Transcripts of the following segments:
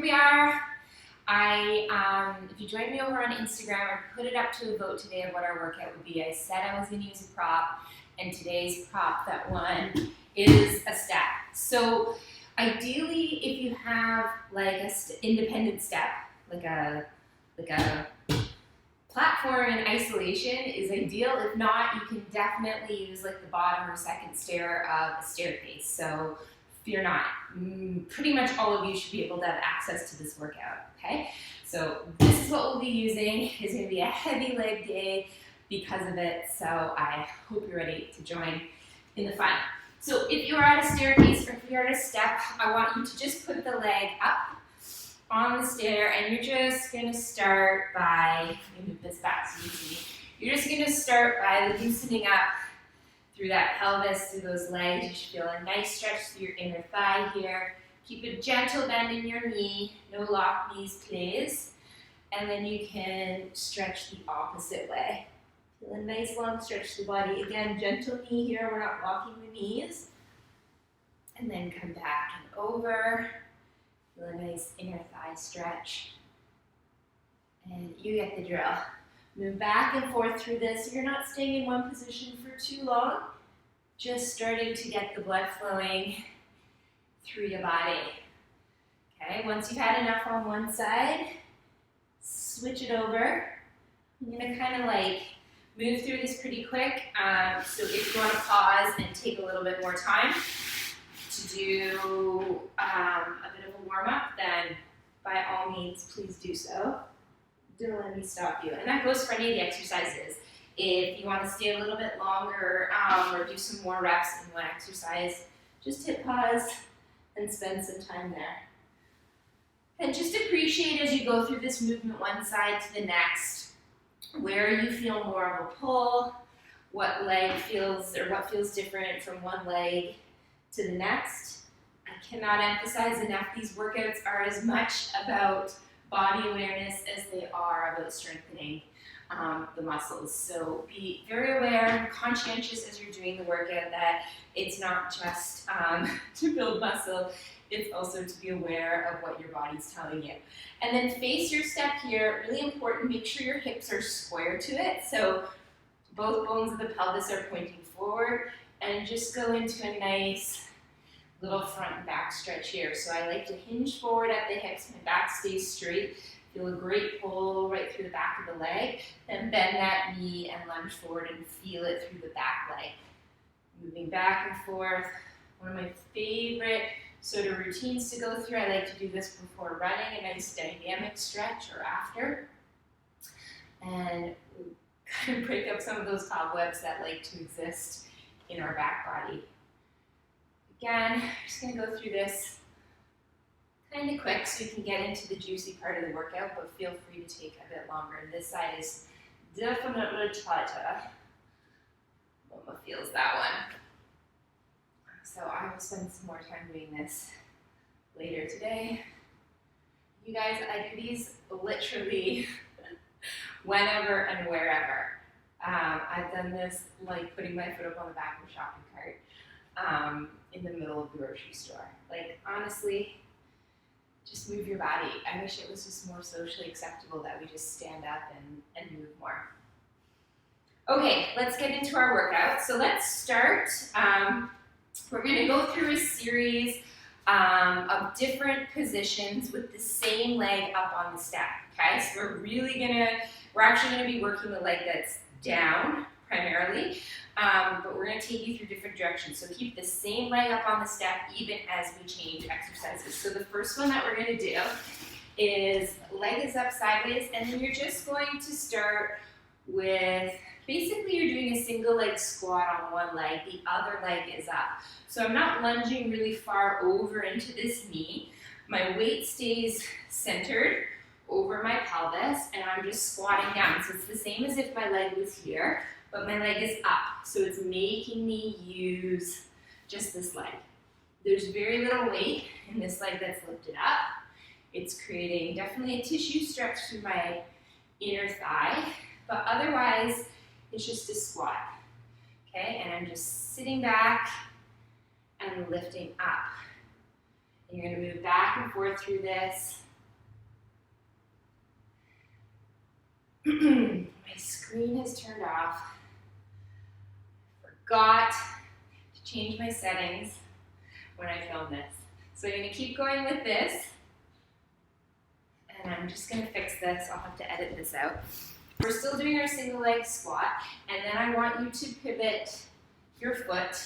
we are. If you join me over on Instagram, I put it up to a vote today of what our workout would be. I said I was going to use a prop, and today's prop that won is a step. So ideally, if you have like a independent step, like a platform in isolation is ideal. If not, you can definitely use like the bottom or second stair of a staircase. So fear not. Pretty much all of you should be able to have access to this workout, okay? So this is what we'll be using. It's gonna be a heavy leg day because of it, so I hope you're ready to join in the fun. So if you're at a staircase or if you're at a step, I want you to just put the leg up on the stair, and you're just gonna start by, let me move this back so you can see. You're just gonna start by loosening up through that pelvis, through those legs. You should feel a nice stretch through your inner thigh here. Keep a gentle bend in your knee, no lock knees please. And then you can stretch the opposite way. Feel a nice long stretch to the body. Again, gentle knee here, we're not locking the knees. And then come back and over. Feel a nice inner thigh stretch. And you get the drill. Move back and forth through this. You're not staying in one position for too long. Just starting to get the blood flowing through your body. Okay, once you've had enough on one side, switch it over. I'm gonna kind of like move through this pretty quick. So if you want to pause and take a little bit more time to do a bit of a warm-up, then by all means, please do so. Don't let me stop you. And that goes for any of the exercises. If you want to stay a little bit longer or do some more reps in one exercise, just hit pause and spend some time there. And just appreciate as you go through this movement one side to the next, where you feel more of a pull, what leg feels or what feels different from one leg to the next. I cannot emphasize enough, these workouts are as much about body awareness as they are about strengthening the muscles. So be very aware, conscientious as you're doing the workout that it's not just to build muscle, it's also to be aware of what your body's telling you. And then face your step here, really important, make sure your hips are square to it. So both bones of the pelvis are pointing forward, and just go into a nice little front and back stretch here. So I like to hinge forward at the hips, my back stays straight. Feel a great pull right through the back of the leg. Then bend that knee and lunge forward and feel it through the back leg. Moving back and forth. One of my favorite sort of routines to go through. I like to do this before running, a nice dynamic stretch or after. And kind of break up some of those cobwebs that like to exist in our back body. Again, I'm just going to go through this kind of quick so you can get into the juicy part of the workout, but feel free to take a bit longer. And this side is definitely tighter. Mama feels that one. So I will spend some more time doing this later today. You guys, I do these literally whenever and wherever. I've done this like putting my foot up on the back of a shopping cart in the middle of the grocery store. Like honestly, just move your body. I wish it was just more socially acceptable that we just stand up and move more. Okay, let's get into our workout. So let's start. We're gonna go through a series of different positions with the same leg up on the step, okay? So we're actually gonna be working the leg that's down primarily, but we're gonna take you through different directions. So keep the same leg up on the step even as we change exercises. So the first one that we're gonna do is leg is up sideways, and then you're just going to start with, basically you're doing a single leg squat on one leg, the other leg is up. So I'm not lunging really far over into this knee. My weight stays centered over my pelvis, and I'm just squatting down. So it's the same as if my leg was here, but my leg is up. So it's making me use just this leg. There's very little weight in this leg that's lifted up. It's creating definitely a tissue stretch through my inner thigh, but otherwise it's just a squat. Okay, and I'm just sitting back and lifting up. And you're gonna move back and forth through this. My screen has turned off. Forgot to change my settings when I filmed this. So I'm going to keep going with this. And I'm just going to fix this. I'll have to edit this out. We're still doing our single leg squat. And then I want you to pivot your foot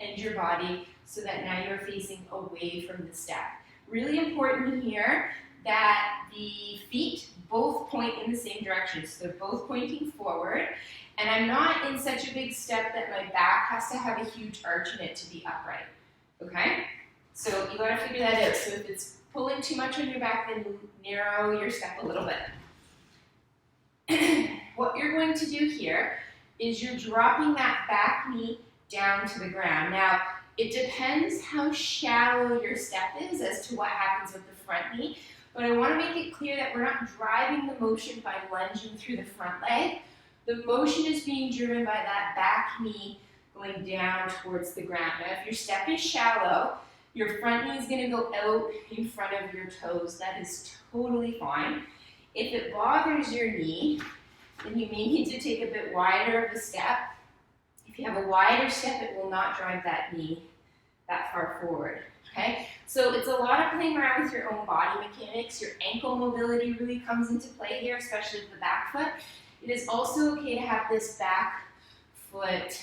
and your body so that now you're facing away from the step. Really important here that the feet both point in the same direction. So they're both pointing forward. And I'm not in such a big step that my back has to have a huge arch in it to be upright. Okay? So you gotta figure that out. So if it's pulling too much on your back, then narrow your step a little bit. What you're going to do here is you're dropping that back knee down to the ground. Now, it depends how shallow your step is as to what happens with the front knee, but I want to make it clear that we're not driving the motion by lunging through the front leg. The motion is being driven by that back knee going down towards the ground. Now, if your step is shallow, your front knee is going to go out in front of your toes. That is totally fine. If it bothers your knee, then you may need to take a bit wider of a step. If you have a wider step, it will not drive that knee that far forward, okay? So it's a lot of playing around with your own body mechanics. Your ankle mobility really comes into play here, especially with the back foot. It is also okay to have this back foot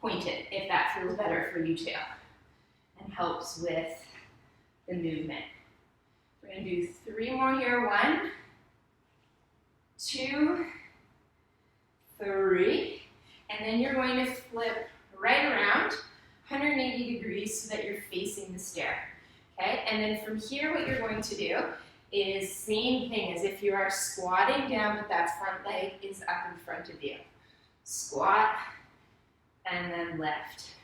pointed if that feels better for you too and helps with the movement. We're going to do 3 more here. 1, 2, 3. And then you're going to flip right around 180 degrees so that you're facing the stair. Okay? And then from here, what you're going to do is same thing as if you are squatting down, but that front leg is up in front of you. Squat and then lift.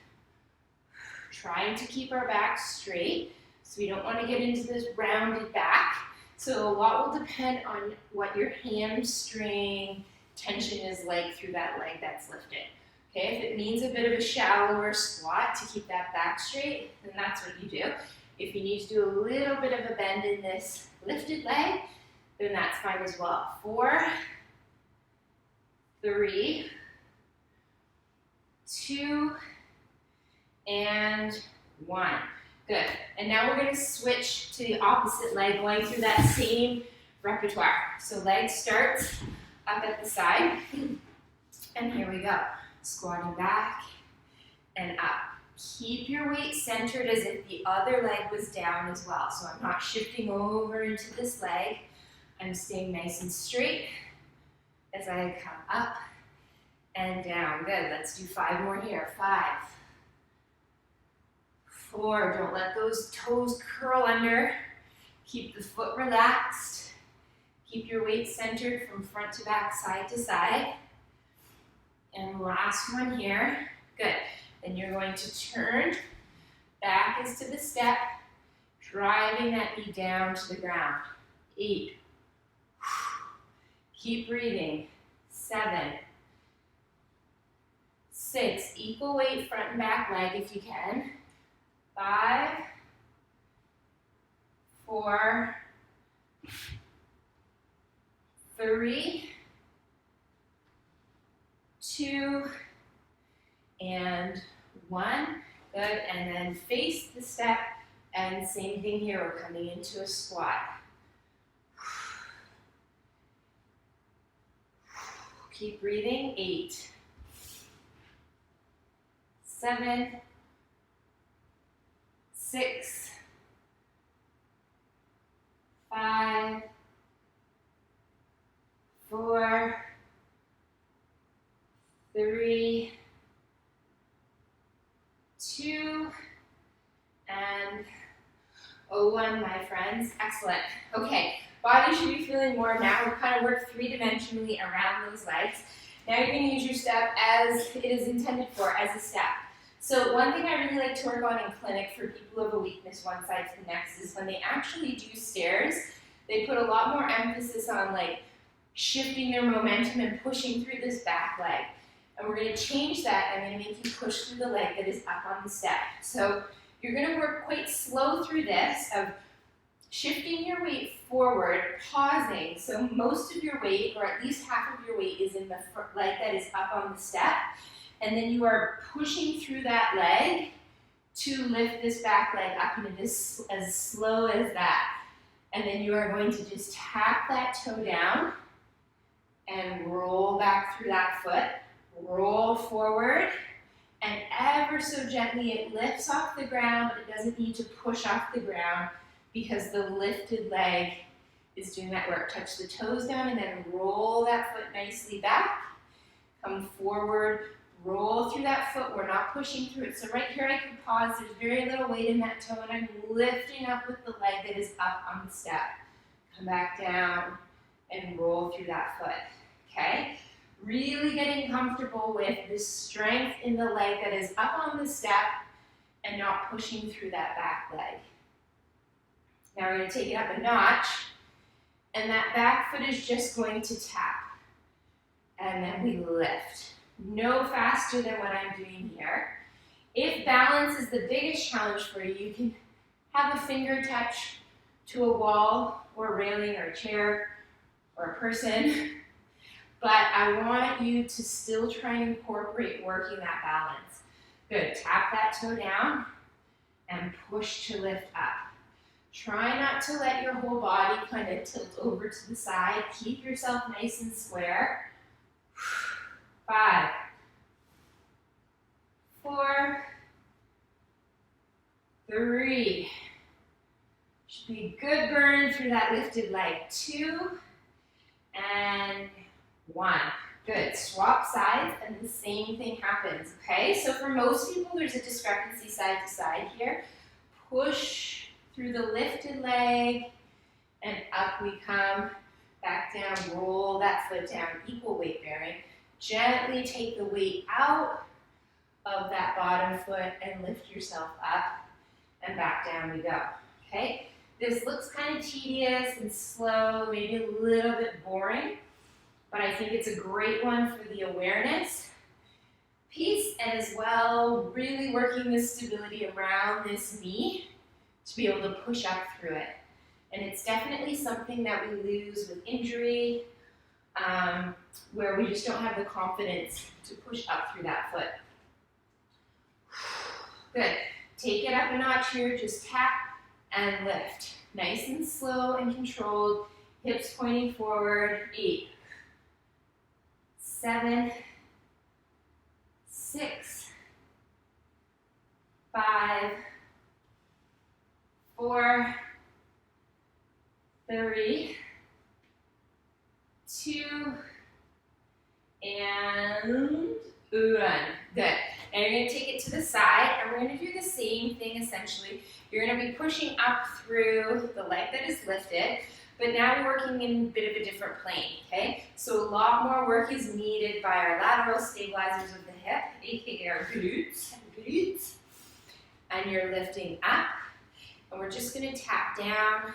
Trying to keep our back straight, so we don't want to get into this rounded back. So a lot will depend on what your hamstring tension is like through that leg that's lifted. Okay, if it means a bit of a shallower squat to keep that back straight, then that's what you do. If you need to do a little bit of a bend in this lifted leg, then that's fine as well. 4, 3, 2, and 1. Good. And now we're going to switch to the opposite leg, going through that same repertoire. So leg starts up at the side, and here we go. Squatting back and up. Keep your weight centered as if the other leg was down as well. So I'm not shifting over into this leg. I'm staying nice and straight as I come up and down. Good. Let's do 5 more here. 5, 4. Don't let those toes curl under. Keep the foot relaxed. Keep your weight centered from front to back, side to side. And last one here. Good. Then you're going to turn. Back is to the step. Driving that knee down to the ground. 8. Keep breathing. 7. 6. Equal weight front and back leg if you can. 5. 4. 3. 2, and 1. Good, and then face the step, and same thing here, we're coming into a squat. Keep breathing. 8, 7, 6, 5, 4, 3, 2, and 1, my friends. Excellent. Okay, body should be feeling warm now. We've kind of worked 3-dimensionally around those legs. Now you're going to use your step as it is intended for, as a step. So one thing I really like to work on in clinic for people who have a weakness one side to the next is when they actually do stairs, they put a lot more emphasis on like shifting their momentum and pushing through this back leg. And we're going to change that. I'm going to make you push through the leg that is up on the step. So you're going to work quite slow through this of shifting your weight forward, pausing. So most of your weight, or at least half of your weight, is in the leg that is up on the step. And then you are pushing through that leg to lift this back leg up, and it is as slow as that. And then you are going to just tap that toe down and roll back through that foot. Roll forward, and ever so gently it lifts off the ground, but it doesn't need to push off the ground because the lifted leg is doing that work. Touch the toes down and then roll that foot nicely back. Come forward, roll through that foot. We're not pushing through it. So right here I can pause. There's very little weight in that toe, and I'm lifting up with the leg that is up on the step. Come back down and roll through that foot, okay? Really getting comfortable with the strength in the leg that is up on the step and not pushing through that back leg. Now we're going to take it up a notch, and that back foot is just going to tap. And then we lift. No faster than what I'm doing here. If balance is the biggest challenge for you, you can have a finger touch to a wall or a railing or a chair or a person. But I want you to still try and incorporate working that balance. Good, tap that toe down and push to lift up. Try not to let your whole body kind of tilt over to the side. Keep yourself nice and square. 5, 4, 3. Should be a good burn through that lifted leg. 2 and 1. Good. Swap sides and the same thing happens, okay? So for most people, there's a discrepancy side to side here. Push through the lifted leg and up we come. Back down, roll that foot down, equal weight bearing. Gently take the weight out of that bottom foot and lift yourself up, and back down we go, okay? This looks kind of tedious and slow, maybe a little bit boring, but I think it's a great one for the awareness piece, and as well, really working the stability around this knee to be able to push up through it. And it's definitely something that we lose with injury, where we just don't have the confidence to push up through that foot. Good. Take it up a notch here, just tap and lift. Nice and slow and controlled, hips pointing forward. 8, 7, 6, 5, 4, 3, 2, and 1. Good. And you're going to take it to the side, and we're going to do the same thing essentially. You're going to be pushing up through the leg that is lifted, but now we're working in a bit of a different plane, okay? So a lot more work is needed by our lateral stabilizers of the hip, aka our glutes. And you're lifting up, and we're just going to tap down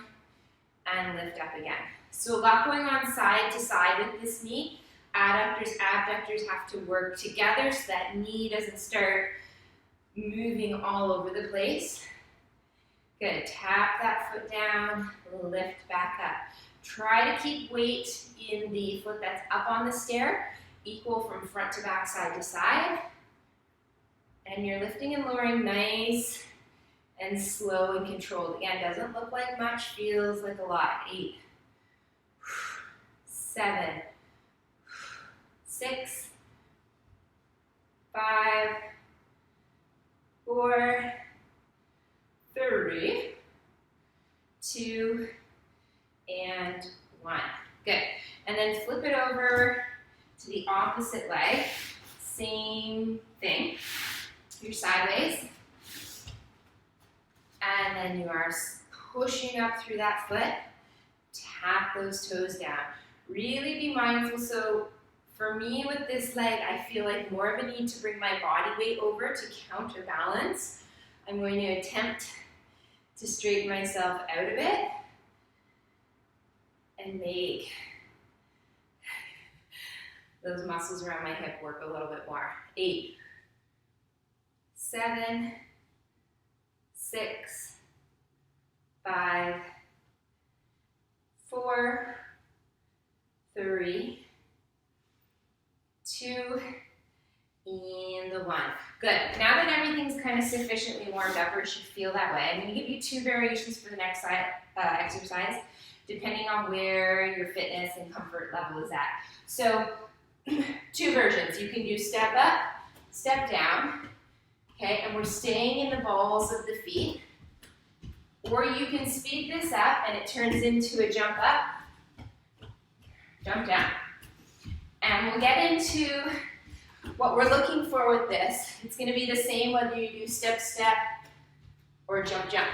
and lift up again. So a lot going on side to side with this knee. Adductors, abductors have to work together so that knee doesn't start moving all over the place. Good. Tap that foot down, lift back up. Try to keep weight in the foot that's up on the stair, equal from front to back, side to side. And you're lifting and lowering nice and slow and controlled. Again, doesn't look like much, feels like a lot. 8, 7, 6, 5, 4, 3, 2, and 1. Good. And then flip it over to the opposite leg. Same thing. You're sideways. And then you are pushing up through that foot. Tap those toes down. Really be mindful. So for me with this leg, I feel like more of a need to bring my body weight over to counterbalance. I'm going to attempt to straighten myself out of it and make those muscles around my hip work a little bit more. 8, 7, 6, 5, Good. Now that everything's kind of sufficiently warmed up, or should feel that way, I'm going to give you 2 variations for the next exercise, depending on where your fitness and comfort level is at. So 2 versions. You can do step up, step down, okay, and we're staying in the balls of the feet. Or you can speed this up and it turns into a jump up, jump down. And we'll get into what we're looking for with this. It's going to be the same whether you do step, step, or jump, jump.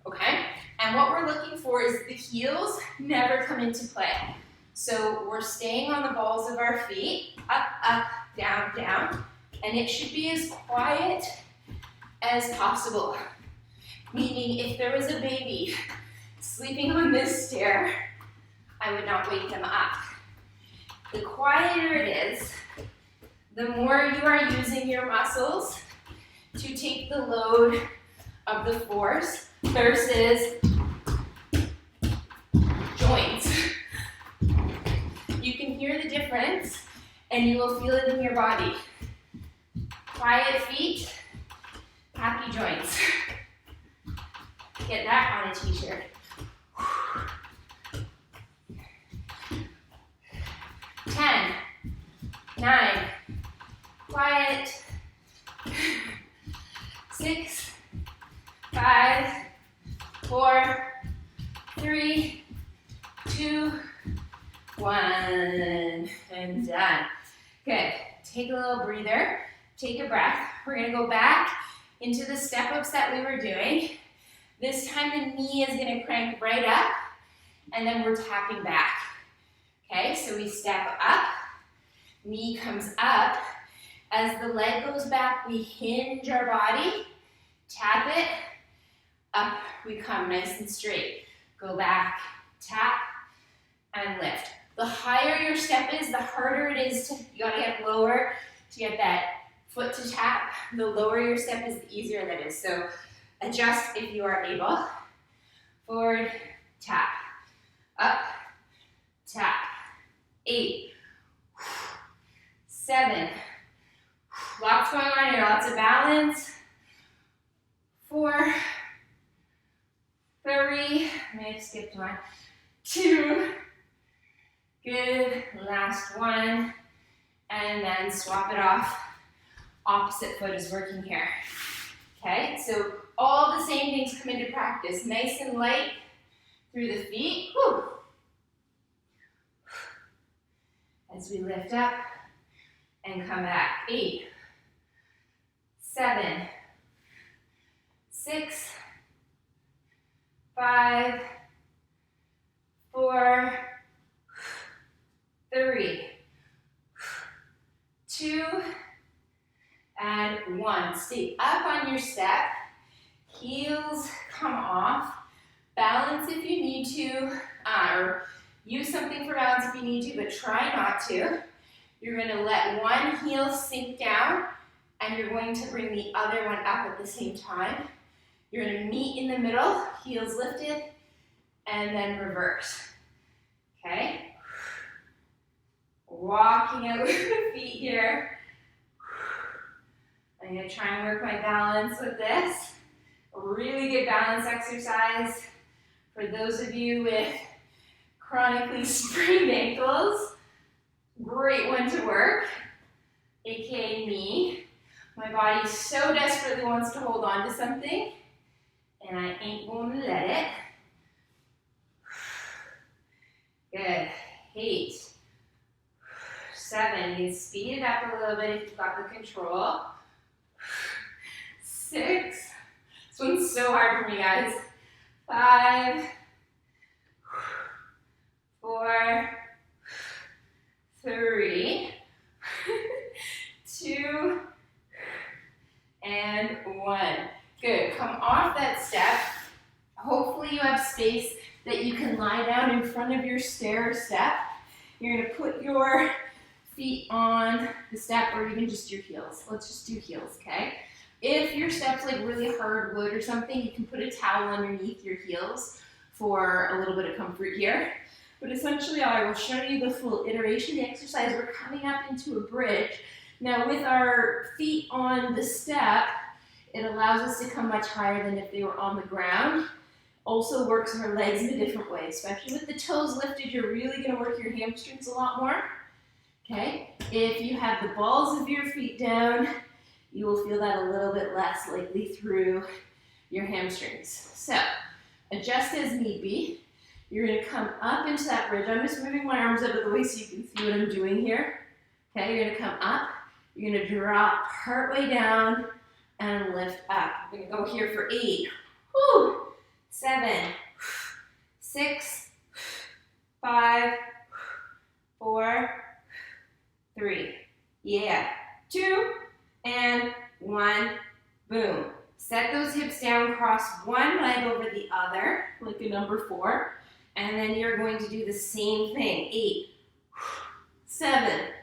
Okay? And what we're looking for is the heels never come into play. So we're staying on the balls of our feet, up, up, down, down, and it should be as quiet as possible. Meaning if there was a baby sleeping on this stair, I would not wake them up. The quieter it is, the more you are using your muscles to take the load of the force versus joints. You can hear the difference and you will feel it in your body. Quiet feet, happy joints. Get that on a t-shirt. 10, 9, quiet, 6, 5, 4, 3, 2, 1, and done. Good, take a little breather, take a breath. We're gonna go back into the step-ups that we were doing. This time the knee is gonna crank right up, and then we're tapping back. Okay, so we step up, knee comes up. As the leg goes back, we hinge our body, tap it, up we come nice and straight. Go back, tap, and lift. The higher your step is, the harder it is you gotta get lower to get that foot to tap. The lower your step is, the easier that is. So adjust if you are able. Forward, tap, up, tap. 8, 7, lots going on here, lots of balance. 4, 3, I may have skipped one. 2, good, last one, and then swap it off. Opposite foot is working here. Okay, so all the same things come into practice. Nice and light through the feet. Whew. As we lift up and come back. 8, 7, 6, 5, 4, 3, 2, and 1. Stay up on your step. Heels come off. Balance if you need to, or use something for balance if you need to, but try not to. You're going to let one heel sink down, and you're going to bring the other one up at the same time. You're going to meet in the middle, heels lifted, and then reverse. Okay? Walking out with the feet here. I'm going to try and work my balance with this. A really good balance exercise for those of you with chronically sprained ankles. Great one to work, aka me. My body so desperately wants to hold on to something, and I ain't going to let it. Good. 8, 7, you can speed it up a little bit if you've got the control. 6, this one's so hard for me, guys. 5, 4, 3, 2, and 1. Good. Come off that step. Hopefully you have space that you can lie down in front of your stair or step. You're going to put your feet on the step or even just your heels. Let's just do heels, okay? If your step's like really hard wood or something, you can put a towel underneath your heels for a little bit of comfort here. But essentially I will show you the full iteration of the exercise. We're coming up into a bridge. Now with our feet on the step, it allows us to come much higher than if they were on the ground. Also works our legs in a different way, especially with the toes lifted, you're really gonna work your hamstrings a lot more, okay? If you have the balls of your feet down, you will feel that a little bit less likely through your hamstrings. So, adjust as need be. You're gonna come up into that bridge. I'm just moving my arms out of the way so you can see what I'm doing here. Okay, you're gonna come up, you're gonna drop partway down and lift up. We're gonna go here for 8, 7, 6, 5, 4, 3, yeah, 2, and 1, boom. Set those hips down, cross one leg over the other, like a number 4, and then you're going to do the same thing. 8, 7,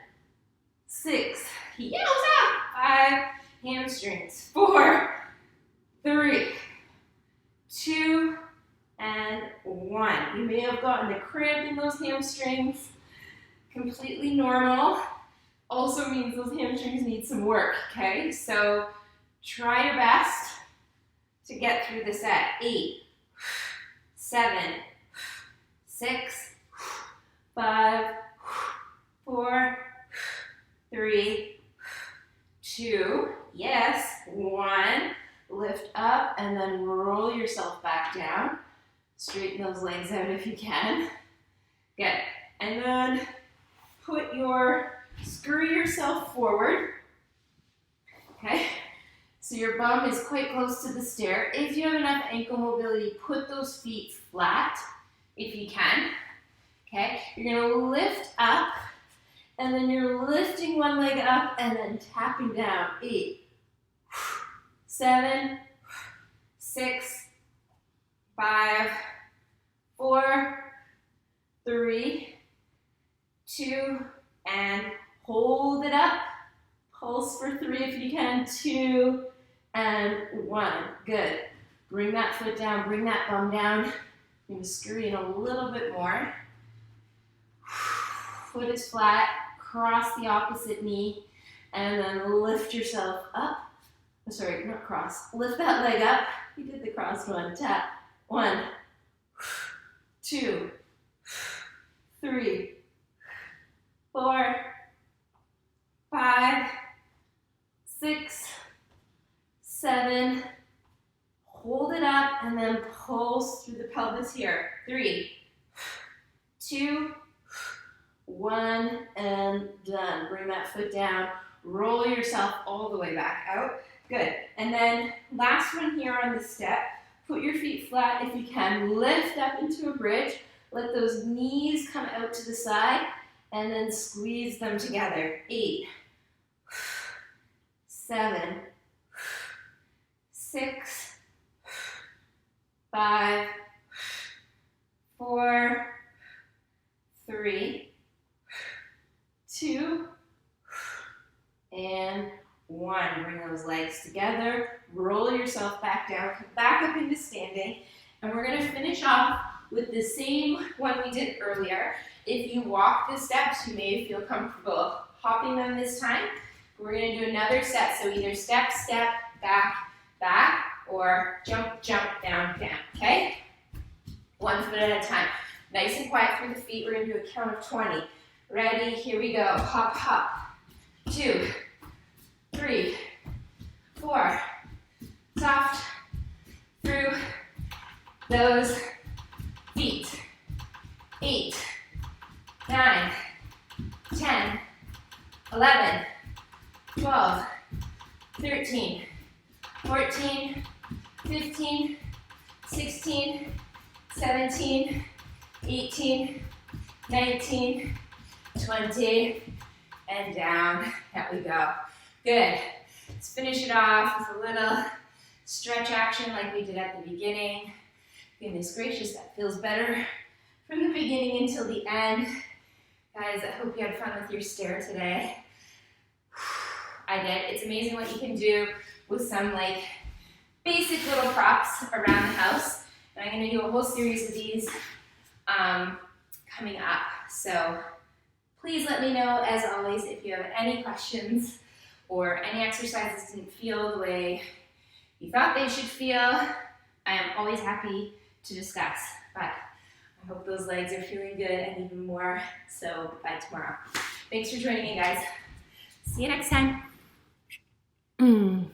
6, yells out, 5, hamstrings, 4, 3, 2, and 1. You may have gotten a cramp in those hamstrings. Completely normal. Also means those hamstrings need some work, okay? So try your best to get through the set. 8, 7, 6, 5, 4, 3, 2, yes, 1. Lift up and then roll yourself back down. Straighten those legs out if you can. Good. And then screw yourself forward. Okay. So your bum is quite close to the stair. If you have enough ankle mobility, put those feet flat if you can. Okay. You're going to lift up and then you're lifting one leg up and then tapping down. 8, 7, 6, 5, 4, 3, 2, and hold it up. Pulse for 3 if you can. 2 and 1. Good. Bring that foot down, bring that bum down. You're going to screw in a little bit more. Foot is flat, cross the opposite knee, and then lift yourself up. Sorry, not cross. Lift that leg up. You did the cross one. Tap. 1, 2, 3, 4, 5, 6, 7. Hold it up and then pulse through the pelvis here. 3, 2, 1, and done. Bring that foot down. Roll yourself all the way back out. Good. And then last one here on the step. Put your feet flat if you can. Lift up into a bridge. Let those knees come out to the side and then squeeze them together. 8, 7, 6, 5, 4, 3, 2, and 1. Bring those legs together, roll yourself back down, come back up into standing, and we're going to finish off with the same one we did earlier. If you walk the steps, you may feel comfortable hopping them this time. We're going to do another set, so either step, step, back, back, or jump, jump, down, down, okay? 1 foot at a time. Nice and quiet through the feet. We're going to do a count of 20. Ready? Here we go. Hop, hop. 2, 3, 4. Soft through those feet. 8, 9, 10, 11, 12, 13, 14, 15, 16, 17, 18, 19, 20, and down. There we go. Good. Let's finish it off with a little stretch action like we did at the beginning. Goodness gracious, that feels better from the beginning until the end. Guys, I hope you had fun with your stair today. I did. It's amazing what you can do with some like basic little props around the house. And I'm going to do a whole series of these coming up. So please let me know, as always, if you have any questions. or any exercises didn't feel the way you thought they should feel, I am always happy to discuss. But I hope those legs are feeling good and even more so by tomorrow. Thanks for joining me, guys. See you next time.